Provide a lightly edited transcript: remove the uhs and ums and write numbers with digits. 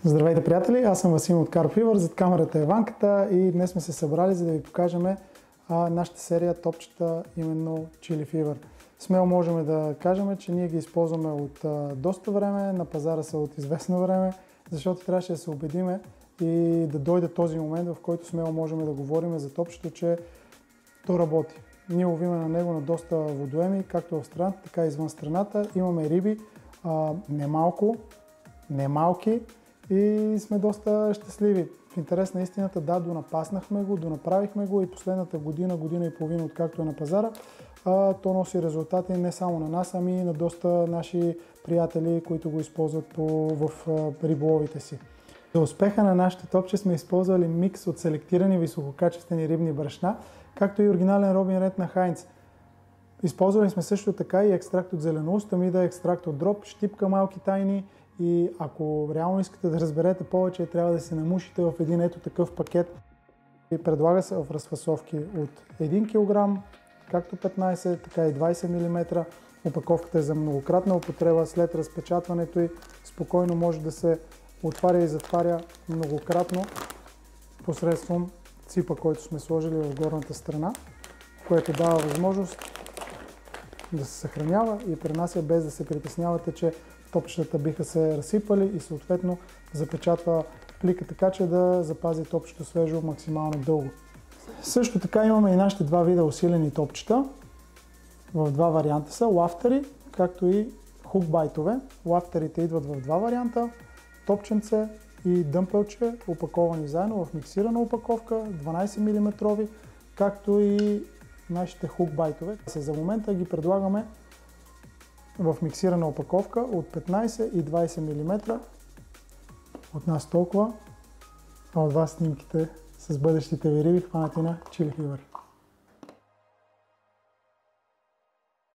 Здравейте, приятели! Аз съм Васим от Carp Fever, зад камерата е Ванката и днес сме се събрали, за да ви покажем нашата серия топчета, именно Chili Fever. Смело можем да кажем, че ние ги използваме от доста време, на пазара са от известно време, защото трябваше да се убедиме и да дойде този момент, в който смело можем да говорим за топчето, че то работи. Ние ловиме на него на доста водоеми, както в страната, така и извън страната. Имаме риби, немалко, немалки, и сме доста щастливи. В интерес на истината, да, донапаснахме го, донаправихме го и последната година, година и половина, откакто е на пазара, то носи резултати не само на нас, ами и на доста наши приятели, които го използват в риболовите си. За успеха на нашите топче сме използвали микс от селектирани висококачествени рибни брашна, както и оригинален робин ред на Хайнц. Използвали сме също така и екстракт от зеленоуст, амида, екстракт от дроб, щипка малки тайни. И ако реално искате да разберете повече, трябва да се намушите в един ето такъв пакет. И предлага се в разфасовки от 1 кг, както 15, така и 20 мм. Опаковката е за многократна употреба. След разпечатването й спокойно може да се отваря и затваря многократно посредством ципа, който сме сложили в горната страна, което дава възможност да се съхранява и пренася без да се притеснявате, че топчетата биха се разсипали и съответно запечатва плика, така че да запази топчето свежо максимално дълго. Също така имаме и нашите два вида усилени топчета. В два варианта са лафтери, както и хукбайтове. Лафтерите идват в два варианта, топченце и дъмпелче, опаковани заедно в миксирана опаковка, 12 мм, както и нашите хукбайтове. За момента ги предлагаме в миксирана опаковка от 15 и 20 мм. От нас толкова, а от вас снимките с бъдещите ви риби, хванати на Chili Fever.